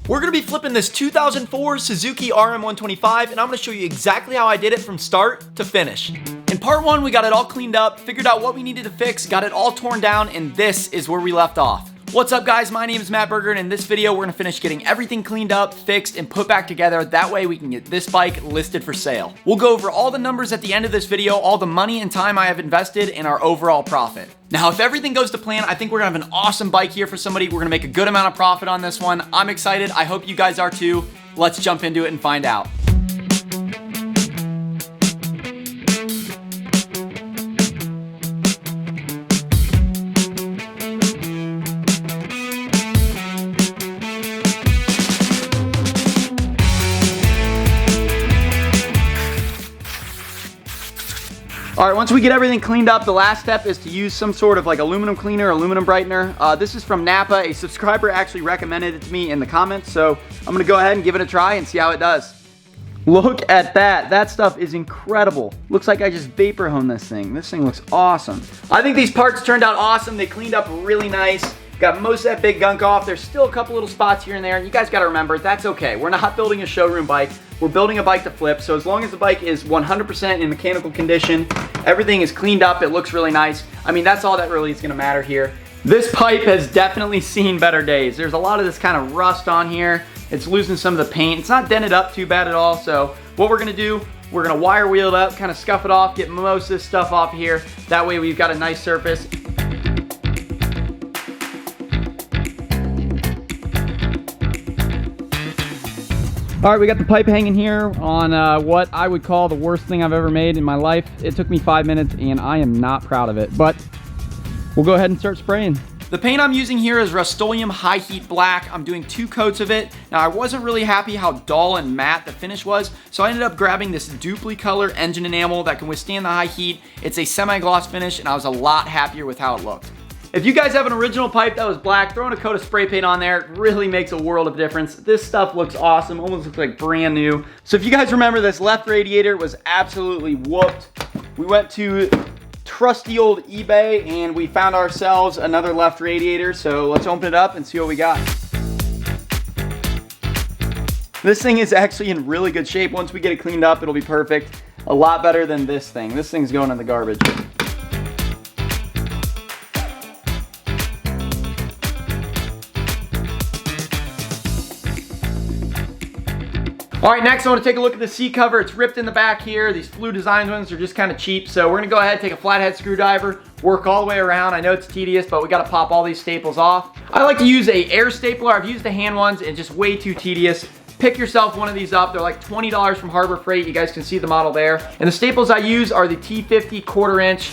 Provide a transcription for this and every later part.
We're gonna be flipping this 2004 Suzuki RM125, and I'm gonna show you exactly how I did it from start to finish. In part one, we got it all cleaned up, figured out what we needed to fix, got it all torn down, and this is where we left off. What's up guys, my name is Matt Berger, and in this video we're gonna finish getting everything cleaned up, fixed, and put back together. That way we can get this bike listed for sale. We'll go over all the numbers at the end of this video, all the money and time I have invested, and our overall profit. Now, if everything goes to plan, I think we're gonna have an awesome bike here for somebody. We're gonna make a good amount of profit on this one. I'm excited, I hope you guys are too. Let's jump into it and find out. All right, once we get everything cleaned up, the last step is to use some sort of like aluminum cleaner, aluminum brightener. This is from Napa. A subscriber actually recommended it to me in the comments, so I'm gonna go ahead and give it a try and see how it does. Look at that. That stuff is incredible. Looks like I just vapor honed this thing. This thing looks awesome. I think these parts turned out awesome. They cleaned up really nice. Got most of that big gunk off. There's still a couple little spots here and there, and you guys gotta remember, that's okay. We're not building a showroom bike. We're building a bike to flip, so as long as the bike is 100% in mechanical condition, everything is cleaned up, it looks really nice. I mean, that's all that really is gonna matter here. This pipe has definitely seen better days. There's a lot of this kind of rust on here. It's losing some of the paint. It's not dented up too bad at all, so what we're gonna do, we're gonna wire wheel it up, kind of scuff it off, get most of this stuff off of here. That way we've got a nice surface. All right, we got the pipe hanging here on what I would call the worst thing I've ever made in my life. It took me 5 minutes and I am not proud of it, but we'll go ahead and start spraying. The paint I'm using here is Rust-Oleum High Heat Black. I'm doing 2 coats of it. Now, I wasn't really happy how dull and matte the finish was, so I ended up grabbing this Dupli Color engine enamel that can withstand the high heat. It's a semi-gloss finish, and I was a lot happier with how it looked. If you guys have an original pipe that was black, throwing a coat of spray paint on there really makes a world of difference. This stuff looks awesome, almost looks like brand new. So if you guys remember, this left radiator was absolutely whooped. We went to trusty old eBay and we found ourselves another left radiator. So let's open it up and see what we got. This thing is actually in really good shape. Once we get it cleaned up, it'll be perfect. A lot better than this thing. This thing's going in the garbage. All right, next I want to take a look at the seat cover. It's ripped in the back here. These Flu Designs ones are just kind of cheap. So we're gonna go ahead and take a flathead screwdriver, work all the way around. I know it's tedious, but we gotta pop all these staples off. I like to use a air stapler. I've used the hand ones and just way too tedious. Pick yourself one of these up. They're like $20 from Harbor Freight. You guys can see the model there. And the staples I use are the T50 1/4 inch.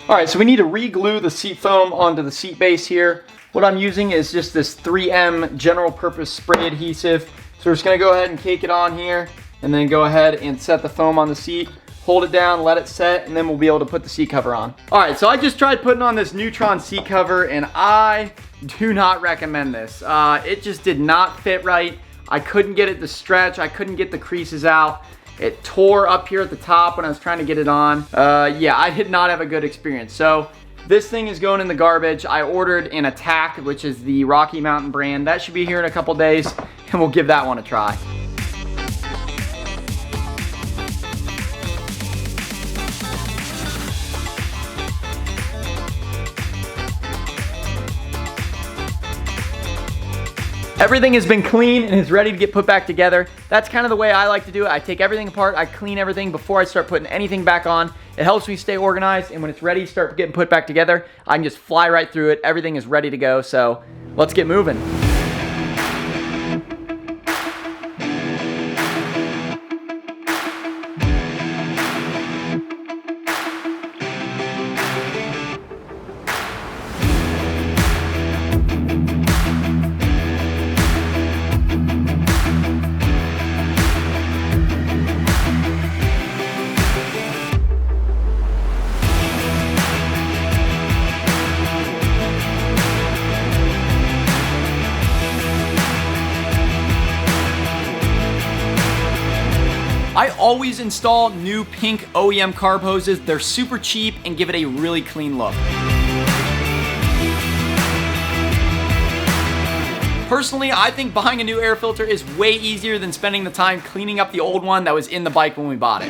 All right, so we need to re-glue the seat foam onto the seat base here. What I'm using is just this 3M general purpose spray adhesive. So we're just gonna go ahead and cake it on here and then go ahead and set the foam on the seat, hold it down, let it set, and then we'll be able to put the seat cover on. All right, so I just tried putting on this Neutron seat cover and I do not recommend this. It just did not fit right. I couldn't get it to stretch. I couldn't get the creases out. It tore up here at the top when I was trying to get it on. Yeah, I did not have a good experience. So this thing is going in the garbage. I ordered an Attack, which is the Rocky Mountain brand. That should be here in a couple days, and we'll give that one a try. Everything has been clean and is ready to get put back together. That's kind of the way I like to do it. I take everything apart, I clean everything before I start putting anything back on. It helps me stay organized, and when it's ready to start getting put back together, I can just fly right through it. Everything is ready to go, so let's get moving. I always install new pink OEM carb hoses. They're super cheap and give it a really clean look. Personally, I think buying a new air filter is way easier than spending the time cleaning up the old one that was in the bike when we bought it.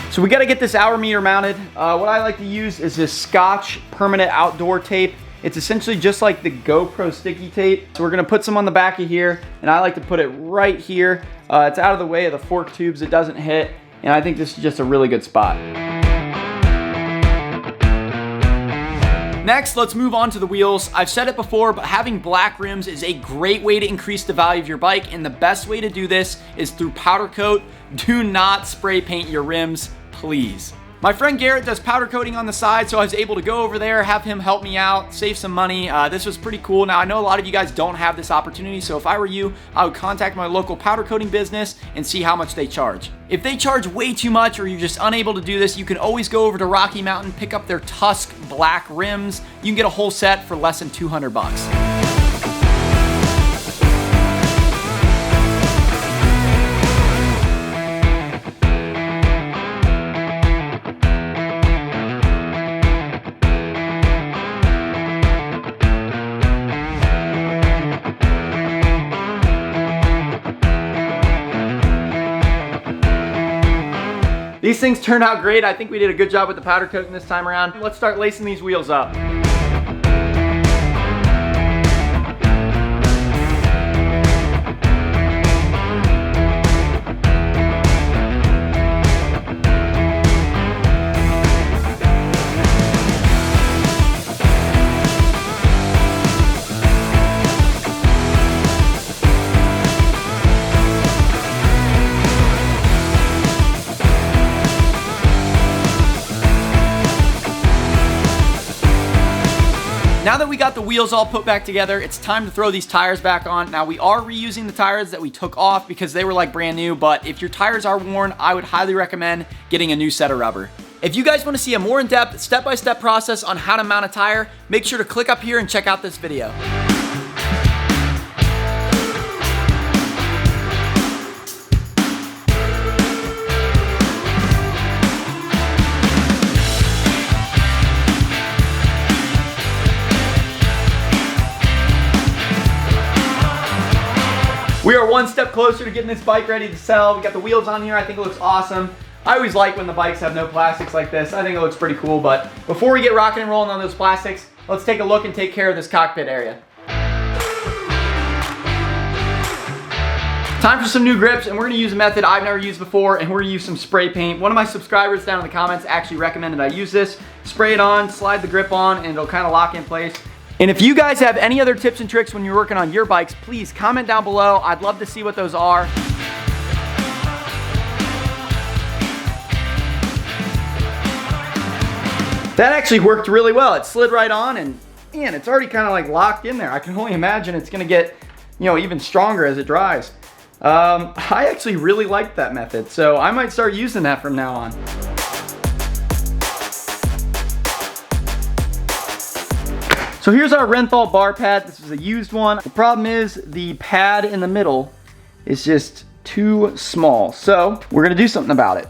So we got to get this hour meter mounted. What I like to use is this Scotch permanent outdoor tape. It's essentially just like the GoPro sticky tape. So we're going to put some on the back of here, and I like to put it right here. It's out of the way of the fork tubes. It doesn't hit, and I think this is just a really good spot. Next, let's move on to the wheels. I've said it before, but having black rims is a great way to increase the value of your bike, and the best way to do this is through powder coat. Do not spray paint your rims, please. My friend Garrett does powder coating on the side, so I was able to go over there, have him help me out, save some money. This was pretty cool. Now, I know a lot of you guys don't have this opportunity, so if I were you, I would contact my local powder coating business and see how much they charge. If they charge way too much or you're just unable to do this, you can always go over to Rocky Mountain, pick up their Tusk black rims. You can get a whole set for less than 200 bucks. These things turned out great. I think we did a good job with the powder coating this time around. Let's start lacing these wheels up. Now that we got the wheels all put back together, it's time to throw these tires back on. Now, we are reusing the tires that we took off because they were like brand new, but if your tires are worn, I would highly recommend getting a new set of rubber. If you guys want to see a more in-depth, step-by-step process on how to mount a tire, make sure to click up here and check out this video. We are one step closer to getting this bike ready to sell. We got the wheels on here. I think it looks awesome. I always like when the bikes have no plastics like this. I think it looks pretty cool, but before we get rocking and rolling on those plastics, let's take a look and take care of this cockpit area. Time for some new grips, and we're gonna use a method I've never used before, and we're gonna use some spray paint. One of my subscribers down in the comments actually recommended I use this. Spray it on, slide the grip on, and it'll kind of lock in place. And if you guys have any other tips and tricks when you're working on your bikes, please comment down below. I'd love to see what those are. That actually worked really well. It slid right on, and man, it's already kind of like locked in there. I can only imagine it's gonna get, even stronger as it dries. I actually really liked that method, so I might start using that from now on. So here's our Renthal bar pad. This is a used one. The problem is the pad in the middle is just too small. So we're gonna do something about it.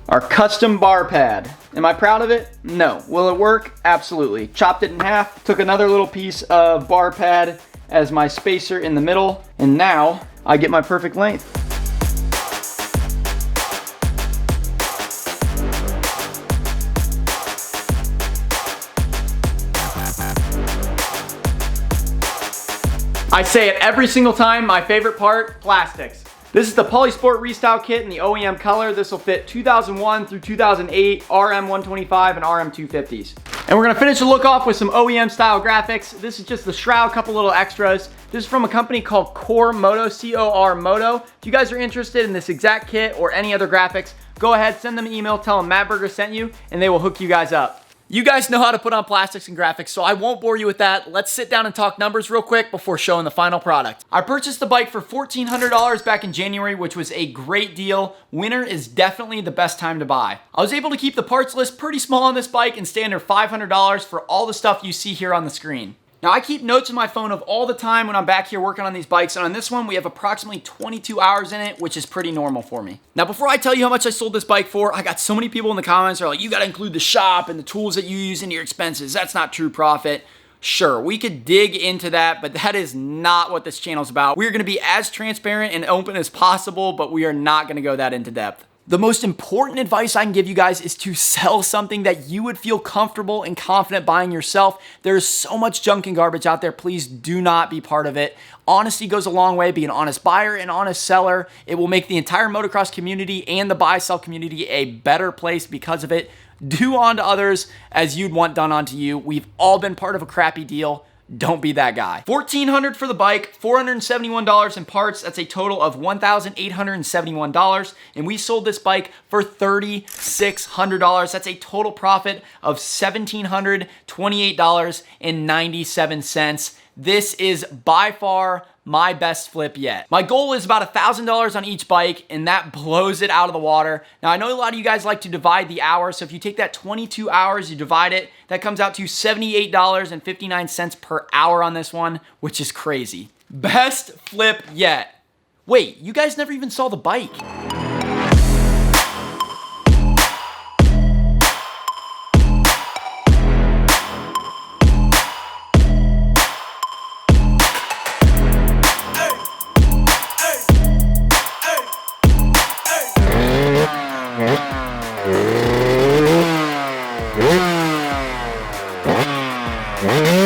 Our custom bar pad. Am I proud of it? No. Will it work? Absolutely. Chopped it in half, took another little piece of bar pad as my spacer in the middle, and now I get my perfect length. I say it every single time, my favorite part, plastics. This is the Polysport Restyle Kit in the OEM color. This will fit 2001 through 2008 RM125 and RM250s. And we're gonna finish the look off with some OEM style graphics. This is just the shroud, couple little extras. This is from a company called Core Moto, C-O-R Moto. If you guys are interested in this exact kit or any other graphics, go ahead, send them an email, tell them Matt Berger sent you, and they will hook you guys up. You guys know how to put on plastics and graphics, so I won't bore you with that. Let's sit down and talk numbers real quick before showing the final product. I purchased the bike for $1,400 back in January, which was a great deal. Winter is definitely the best time to buy. I was able to keep the parts list pretty small on this bike and stay under $500 for all the stuff you see here on the screen. Now, I keep notes in my phone of all the time when I'm back here working on these bikes, and on this one, we have approximately 22 hours in it, which is pretty normal for me. Now, before I tell you how much I sold this bike for, I got so many people in the comments that are like, you gotta include the shop and the tools that you use in your expenses. That's not true profit. Sure, we could dig into that, but that is not what this channel's about. We're gonna be as transparent and open as possible, but we are not gonna go that into depth. The most important advice I can give you guys is to sell something that you would feel comfortable and confident buying yourself. There's so much junk and garbage out there. Please do not be part of it. Honesty goes a long way. Be an honest buyer and honest seller. It will make the entire motocross community and the buy-sell community a better place because of it. Do unto others as you'd want done unto you. We've all been part of a crappy deal. Don't be that guy. $1,400 for the bike, $471 in parts. That's a total of $1,871. And we sold this bike for $3,600. That's a total profit of $1,728.97. This is by far my best flip yet. My goal is about $1,000 on each bike, and that blows it out of the water. Now, I know a lot of you guys like to divide the hours, so if you take that 22 hours, you divide it, that comes out to $78.59 per hour on this one, which is crazy. Best flip yet. Wait, you guys never even saw the bike. Mm-hmm.